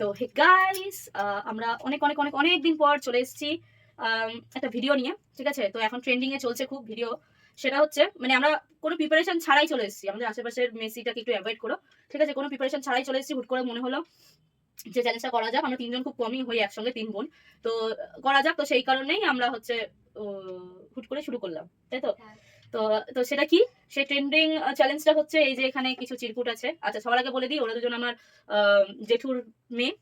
তো hey guys, আমরা অনেক অনেক অনেক অনেক দিন পর চলে এসেছি একটা ভিডিও নিয়ে। ঠিক আছে, তো এখন ট্রেন্ডিং এ চলছে খুব ভিডিও। সেটা হচ্ছে মানে আমরা কোনো প্রিপারেশন ছাড়াই চলে এসেছি। আমাদের আশেপাশের মেসিটাকে একটু অ্যাভয়েড করো। ঠিক আছে, কোনো প্রিপারেশন ছাড়াই চলে এসেছি। হুট করে মনে হলো যে চ্যালেঞ্জটা করা যাক। আমরা তিনজন খুব কমই হই একসঙ্গে, 3 বোন। তো করা যাক। তো সেই কারণেই আমরা হচ্ছে হুট করে শুরু করলাম, তাই তো? তো তো সেটা কি, সেই ট্রেন্ডিং চ্যালেঞ্জটা হচ্ছে এই যে এখানে কিছু চিরকুট আছে। আচ্ছা, সবার আগে বলে দিই, ওরা দুজন আমার জেঠুর মেয়ে।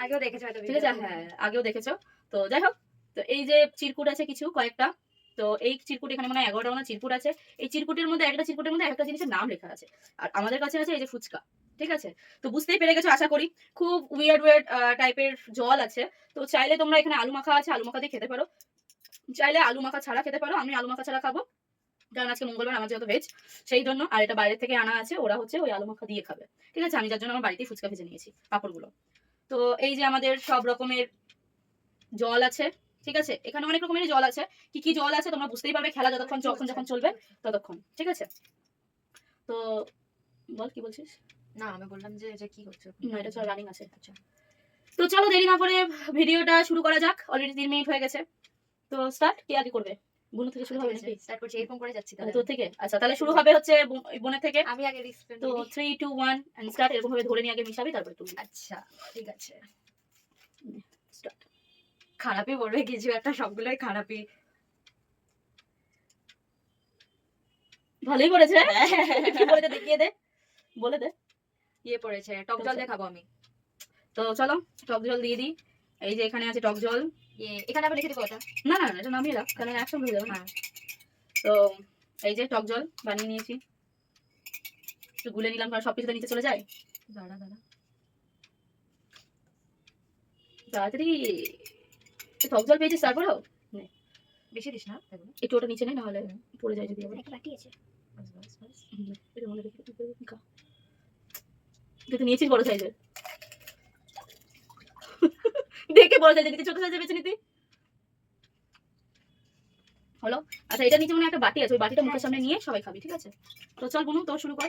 আগেও দেখেছো হয়তো, ঠিক আছে, হ্যাঁ আগেও দেখেছো। তো যাই হোক, তো এই যে চিরকুট আছে কিছু কয়েকটা। তো এই চিরকুট এখানে মানে 11টা মতো চিরকুট আছে। এই চিরকুটের মধ্যে একটা চিরকুটের মধ্যে একটা জিনিসের নাম লেখা আছে। আর আমাদের কাছে আছে এই যে ফুচকা। ঠিক আছে, তো বুঝতেই পেরে গেছো আশা করি। খুব উইয়ার্ড উইয়ার্ড টাইপের জল আছে। তো চাইলে তোমরা এখানে আলু মাখা আছে, আলু মাখা দিয়ে খেতে পারো। চাইলে আলু মাখা ছাড়া খেতে পারো। আমি আলু মাখা ছাড়া খাবো, কারণ আজকে মঙ্গলবার, আমার যেহেতু ভেজ সেই জন্য। আর এটা বাইরে থেকে আনা আছে, ওরা হচ্ছে ওই আলু মাখা দিয়ে খাবে। ঠিক আছে, আমি যার জন্য আমার বাড়িতেই ফুচকা ভেজে নিয়েছি পাঁপড়গুলো। তো এই যে আমাদের সব রকমের জল আছে। ঠিক আছে, এখানে অনেক রকমের জল আছে। কি কি জল আছে তোমরা বুঝতেই পারবে খেলা যতক্ষণ যখন চলবে ততক্ষণ। ঠিক আছে, তো বল কি বলছিস? না, আমি বললাম যে এটা কি করছো? না, এটা তো রানিং আছে। আচ্ছা, তো চলো দেরি না করে ভিডিওটা শুরু করা যাক। অলরেডি 3 মিনিট হয়ে গেছে। তো স্টার্ট কে আগে করবে? বুনু থেকে শুরু হবে নাকি? স্টার্ট করছি, এরকম করে যাচ্ছি তাহলে। তোর থেকে? আচ্ছা, তাহলে শুরু হবে হচ্ছে বোনের থেকে। আমি আগে রিস্ক তো 3 2 1 এন্ড স্টার্ট। এরকম ভাবে ধরে নিয়ে আগে মিশাবি, তারপর তুই। আচ্ছা ঠিক আছে, স্টার্ট। খারাপই বলবে কিছু একটা, সবগুলোই খারাপই। ভালোই করেছে। কি বলেছে দেখিয়ে দে, বলে দে। ইয়ে পড়েছে, টক জল দিয়ে খাবো আমি। তো চলো টক জল দিয়ে দিই। এই যে এখানে আছে টক জল। এখানে আবার লিখে দিব ওটা? না না না, এটা নামিয়ে রাখ, কারণ একসঙ্গে হয়ে যাবে। হ্যাঁ, তো এই যে টক জল বানিয়ে নিয়েছি, একটু গুলে নিলাম কারণ সবকিছু তো নিচে চলে যায়। দাঁড়া দাঁড়া, তাড়াতাড়ি। টক জল পেয়েছিস? তারপরেও বেশি দিস না, একটু ওটা নিচে নেই, নাহলে পড়ে যায় যদি আবার। একটা বাটি আছে, এটা মনে রেখে তুই তো নিয়েছিস বড় সাইজের। দেখে বড় সাইজের নিতে, ছোট সাইজের বেছে নিতি হলো। আচ্ছা, এটা নিচে মনে একটা বাটি আছে, ওই বাটিটা মুখের সামনে নিয়ে সবাই খাবি। ঠিক আছে, তো চল বুনু, তো শুরু কর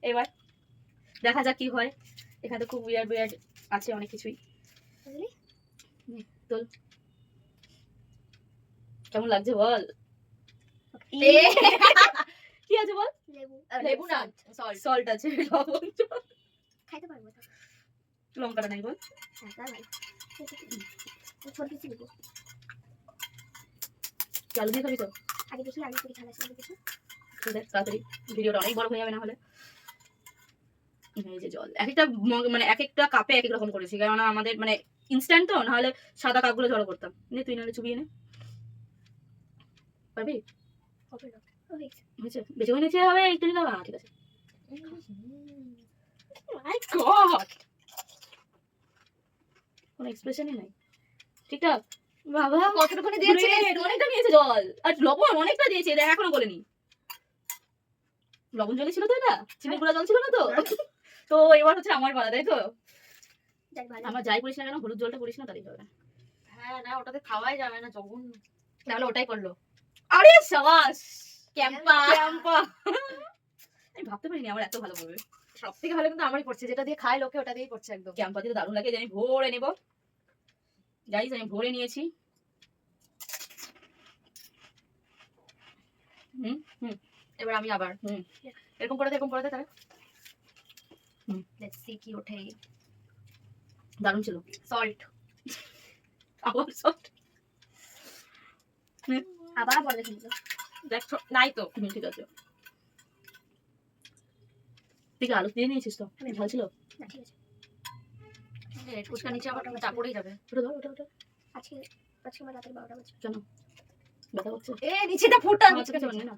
এবার। দেখা যাক কি হয়। এখানে তো খুব উইয়ার্ড উইয়ার্ড আছে অনেক কিছুই। তোল, কেমন লাগছে বল? কি আছে বল? লেবু না, সল্ট। সল্ট আছে, লবণ, খাইতে পারবো তো? লঙ্কাটা নাই বল। আলু দিয়ে খাবি তো? আগে দেখি আলু পুরি খাওয়া আছে দেখি। দেখ তাড়াতাড়ি, ভিডিওটা অনেক বড় হয়ে যাবে না হলে। এই যে জল এক একটা মানে এক একটা কাপে এক এক রকম করেছি, কারণ আমাদের মানে ইনস্ট্যান্ট তো, না হলে সাদা কাপগুলো জড়ো করতাম। নে তুই নাহলে চুবিয়ে নে, পারবি? হয়েছে, বেশি করে নিচে হবে একটু নিতে হবে। ঠিক আছে। মাই গড, কোনো এক্সপ্রেশনই নাই ঠিকঠাক। বাবা কতটুকুনি দিয়েছিস? অনেকটা নিয়েছে জল, আর লবণ অনেকটা দিয়েছে, দেখ এখনো বলেনি। লবণ জলই ছিল তো, এটা চিনি গুঁড়া জল ছিল না তো। তো এবার হচ্ছে আমার পালা, তাই তো? আমার যাই করিস না কেন, হলুদ জলটা করিস না, তাই হবে। হ্যাঁ না, ওটাতে খাওয়াই যাবে না যখন, তাহলে ওটাই করলো। আরে সাবাস, ক্যাম্পা। ক্যাম্পা। আমি ভাবতে পারিনি আমার এত ভালো বলবে। সব থেকে ভালো কিন্তু আমারই করছে, যেটা দিয়ে খায় লোকে ওটা দিয়েই করছে একদম। ক্যাম্পা দিয়ে দারুণ লাগে, যে আমি ভরে নেবো। গাইস, আমি ভরে নিয়েছি। এবার আমি আবার এরকম করে দে তাহলে। লেটস সি কি ওঠে। দারুণ ছিল। সল্ট, আবার সল্ট, আবার বলে কিন্তু দেখ নাই তো। ঠিক আছে, তুই আলু দিয়ে নিয়েছিস তো? ঝাল ছিল? ঠিক আছে। ফুচকা নিচে আবার চাপ পড়েই যাবে। ওটা ধর, ওটা আজকে আমার রাতের 12টা বাজে। কেন ব্যথা করছে? নিচেটা ফুটা ঠিক আছে, না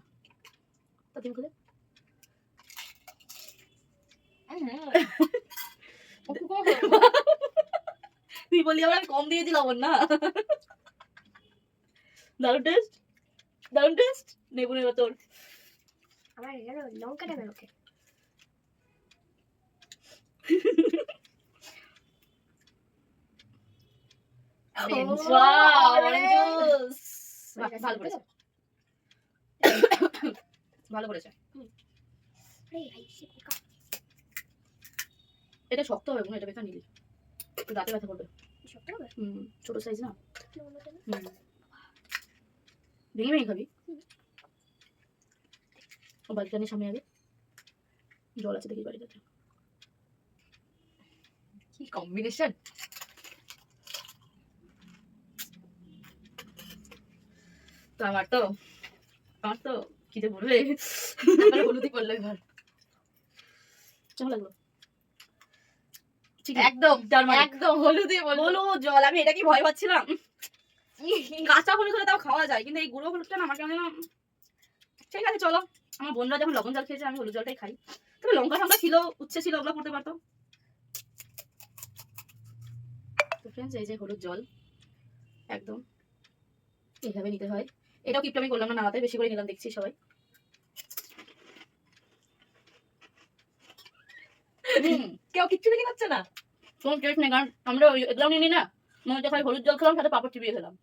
তা তুমি খুলে। তুই বলি আমরা কম দিয়েছি লবণ না। দারুণ টেস্ট, দারুণ টেস্ট। নেবু নেবো তোর। আমার লঙ্কাটা বেরোকে। ভালো করেছে, ভালো করেছে। এটা শক্ত হবে, এটা বেকার নিলি। দাঁতে ব্যথা করবে। শক্ত হবে? ছোট সাইজ না। কি বলো তো? ভেঙে ভেঙে খাবি। ও বাড়িটা নিয়ে সামনে আগে জল আছে দেখি বাড়িটাতে। কি কম্বিনেশন। তো আমার তো কি যে বলবে, তারপরে হলুদি পড়লো এবার। কেমন লাগলো? একদম টারমারিক। একদম হলুদি বললো। হলুদ জল, আমি এটা কি ভয় পাচ্ছিলাম। কাঁচা হলুদ হলে তাও খাওয়া যায়, কিন্তু এই গুঁড়ো হলুদটা না আমার কেমন যেন। ঠিক আছে চলো, আমার বোনরা যখন লবণ জল খেয়েছে আমি হলুদ জলটাই খাই। তবে লঙ্কা টঙ্কা ছিল, উচ্ছে ছিল, ওগুলো করতে পারতো। তো ফ্রেন্ডস, এই যে হলুদ জল একদম এইভাবে নিতে হয়। এটাও কিপটা আমি করলাম না, নাড়াতে বেশি করে নিলাম, দেখছি সবাই। কেউ কিচ্ছু দেখে খাচ্ছে না। কোনো টেস্ট নেই, কারণ আমরা ওই এগুলো নিই না, মনে হচ্ছে খালি হলুদ জল খেলাম, সাথে পাপড় চিবিয়ে খেলাম।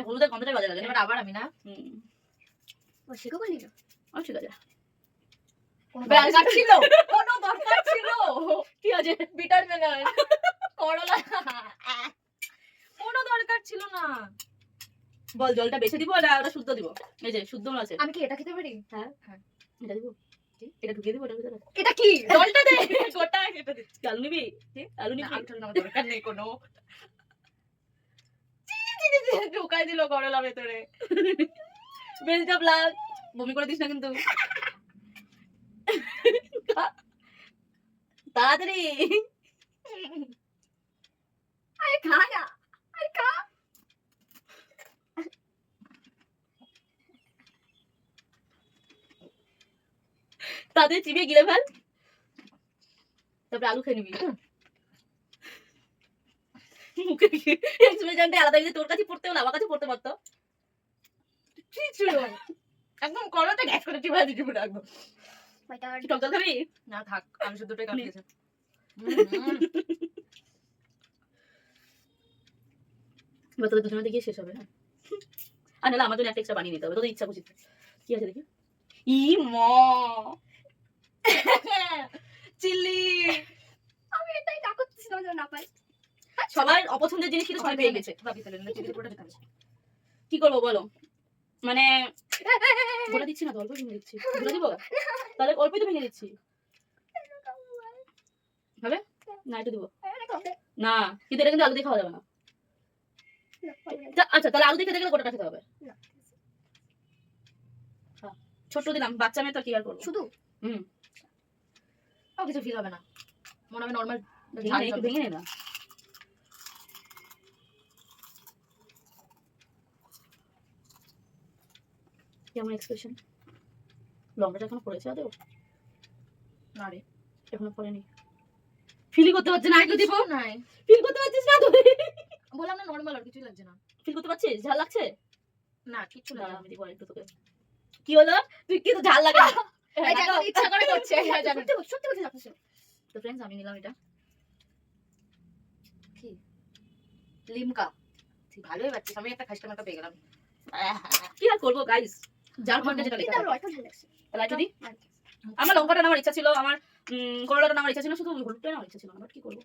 হলুদের গন্ধটাই বাজে লাগে। এবার আবার আমি না। ও শিখো বলি না। ঠিক আছে, কোনো দরকার ছিল? কোনো দরকার ছিল? কি আছে? বিটার মেলার করলা কোনো দরকার ছিল না। বল জলটা বেছে দিব না ওটা শুদ্ধ দিব? এই যে শুদ্ধ আছে। আমি কি এটা খেতে পারি? হ্যাঁ এটা দিব, এটা ঢুকিয়ে দিব ওটার ভিতরে। এটা কি? জলটা দে, গোটা খেতে দে। আলু নিবি? আলু নিবি? আমার দরকার নেই কোনো। ঢুকাই দিল করলা ভেতরে। Best of luck. বমি করে দিস না কিন্তু। তাড়াতাড়ি। আরে খা না, আরে খা। তাড়াতাড়ি চিবিয়ে গিলে ফেল, তারপরে আলু খেয়ে নিবি। মুখে এক্সপ্রেশনটা আলাদা, কিন্তু তোর কাছে পড়তে হলো, আমার কাছে পড়তে পারতো। কি ছিল? একদম করলাটা গ্যাস করে চিবাই দিচ্ছি পুরো একদম। বাটার টক জল খাবি? না থাক, আমি শুধুটাই কাটিয়েছি। এবার তোদের দুজনে দেখিয়ে শেষ হবে। হ্যাঁ, আর নাহলে আমার জন্য একটা এক্সট্রা বানিয়ে নিতে হবে, তোদের ইচ্ছা খুশি। কি আছে দেখি? ই মা চিলি। আমি এটাই না করতেছিলাম যেন না পাই। সবার অপছন্দের জিনিস কিন্তু সবাই পেয়ে গেছে। ভাবি তাহলে না চিলি পুরোটা খেতে হবে। কি করবো বলো? মানে গোটা দিচ্ছি না তো, অল্প ভেঙে দিচ্ছি। গোটা দিব? তাহলে অল্পই তো ভেঙে দিচ্ছি। হবে না? একটু দিব না, কিন্তু এটা কিন্তু আলু দিয়ে খাওয়া যাবে না। আচ্ছা তাহলে আলু দিয়ে খেতে গেলে গোটাটা খেতে হবে। ছোট্ট দিলাম, বাচ্চা মেয়ে তো কি আর করবো। শুধু কিছু ফিল হবে না, মনে হবে নর্মাল। ভেঙে নে না। কেমন এক্সপ্রেশন? লঙ্কাটা এখনো পড়েছে আদৌ? না রে, এখনো পড়েনি। ফিল করতে পারছিস না? একটু দিব। নাই ফিল করতে পারছিস না তুই? বললাম না নর্মাল, আর কিছুই লাগছে না। ফিল করতে পারছিস? ঝাল লাগছে? না কিচ্ছু না না। আমি দিব একটু তোকে। কি হলো? তুই কিন্তু ঝাল লাগে না। এই যে একদম ইচ্ছা করে করছে। সত্যি বলছি আপনি। তো ফ্রেন্ডস, আমি নিলাম এটা কি লিমকা। ভালোই পাচ্ছিস, আমি একটা খাইছিলাম, একটা পেয়ে গেলাম। কি আর করবো গাইস, যার ঘন্টা যেটা লেখা এটা থাকে। রয়টা ভালো লাগছে। তাহলে একটু দিই। আমার লঙ্কাটা নেওয়ার ইচ্ছা ছিল, আমার করলাটা নেওয়ার ইচ্ছা ছিল, শুধু হলুদটা নেওয়ার ইচ্ছা ছিল না। বাট কি করবো,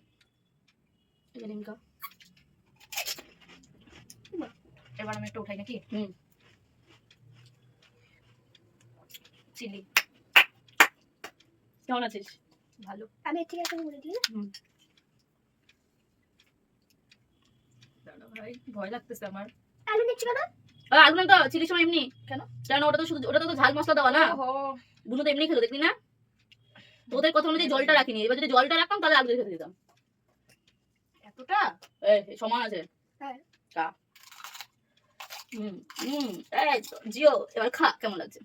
এই যে লিমকা। এবার আমি একটা উঠাই নাকি? চিলি কেমন আছিস? ভালো। আমি এর থেকে একটা বলে দিই না। দাঁড়া ভাই, ভয় লাগতেছে আমার। আলু নিচ্ছি না। আলু না তো চিলির সময় এমনি কেন? কারণ ওটা তো শুধু, ওটা তো ঝাল মশলা দেওয়া না। বুনু তো এমনি খেলো, দেখলি না? তোদের কথা অনুযায়ী জলটা রাখিনি, এবার যদি জলটা রাখতাম তাহলে আলু দিয়ে খেতে দিতাম। এতটা সমান আছে। হ্যাঁ। খা। জিও, এবার খা, কেমন লাগছে?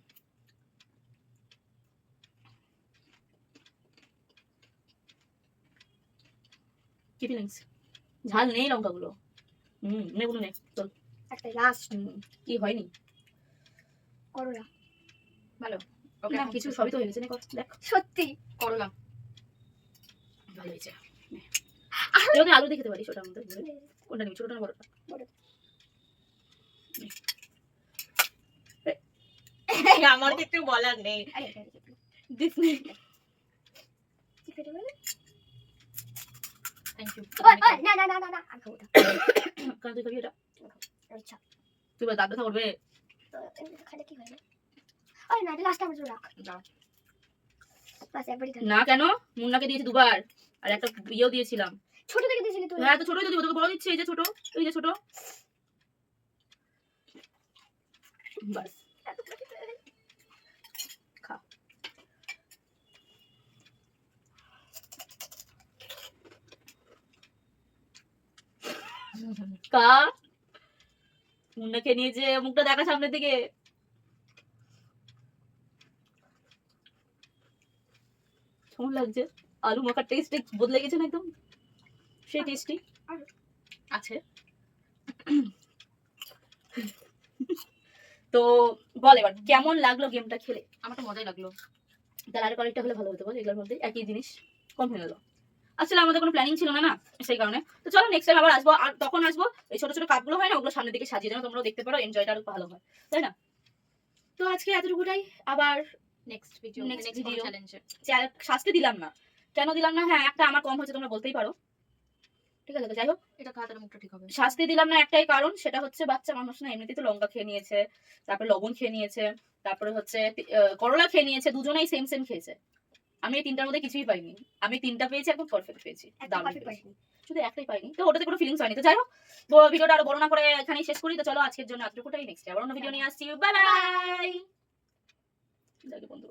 কি ফিলিংস? ঝাল নেই লঙ্কাগুলো। নে বুনু নে, চল। একটা লাস্ট কি হয়নি? করলা। ভালো। না কিছু সবই তো হয়ে গেছে, নে কর, দেখ। সত্যি করলা ভালো হয়েছে। এবার আলু দিয়ে খেতে পারিস ওটার মধ্যে। কোনটা নিবি, ছোটটা না বড়টা? আমার কিছু বলার নেই। দিস নে। কি খেতে বলে? থ্যাংক ইউ ওই, ওই, না, না, না, না, না, আমি খাবো না। কারণ তুই খাবি এটা, আচ্ছা, তুই দাঁত ব্যথা করবে। তো এমনিতে খাইলে কি হয় না? ওই না, এটা last আমার জন্য রাখ। দাও। বাস একবারই খাই। না কেন, মুন্নাকে দিয়েছি দুবার, আর একটা ইয়েও দিয়েছিলাম। ছোট থেকে দিয়েছিলি তুই। হ্যাঁ তো ছোটই তো দিব, তোকে বড় দিচ্ছি, এই যে ছোট, এই যে ছোট। বাস খা। কা মুন্নাকে নিয়ে যে মুখটা দেখা সামনের দিকে। কেমন লাগছে? আলু মাখার টেস্ট বদলে গেছে না একদম, সেই টেস্টি আছে। তো বল এবার কেমন লাগলো গেমটা খেলে? আমার তো মজাই লাগলো। তাহলে আরো কয়েকটা হলে ভালো হতো, বল এগুলোর মধ্যে একই জিনিস কম হয়ে গেল। আসলে আমাদের কোনো প্ল্যানিং ছিল না না, সেই কারণে। তো চলো নেক্সট টাইম আবার আসবো, আর তখন আসবো এই ছোট ছোট কাপগুলো হয় না, ওগুলো সামনের দিকে সাজিয়ে যেন তোমরাও দেখতে পারো, এনজয়টা আরো ভালো হয়, তাই না? তো আজকে এতটুকুটাই, আবার next video, Next next video. চ্যালেঞ্জে। শাস্তি দিলাম না, কেন দিলাম না? হ্যাঁ একটা আমার কম হচ্ছে, তোমরা বলতেই পারো, ঠিক আছে? তো যাই হোক, এটা খাওয়া তার মুখটা ঠিক হবে। শাস্তি দিলাম না একটাই কারণ, সেটা হচ্ছে বাচ্চা মানুষ না, এমনিতেই তো লঙ্কা খেয়ে নিয়েছে, তারপরে লবণ খেয়ে নিয়েছে, তারপরে হচ্ছে করলা খেয়ে নিয়েছে, দুজনেই সেম সেম খেয়েছে। আমি এই তিনটার মধ্যে কিছুই পাইনি, আমি তিনটা পেয়েছি, একদম পারফেক্ট পেয়েছি, একটা দারুণ perfect পেয়েছি। পাইনি। শুধু একটাই পাইনি, তো ওটাতে কোনো ফিলিংস হয়নি। তো যাই হোক, ভিডিওটা আরো বড় না করে এখানেই শেষ করি। তো চলো আজকের জন্য এতটুকুটাই, নেক্সট আবার অন্য ভিডিও নিয়ে আসছি, বাই বাই। বন্ধু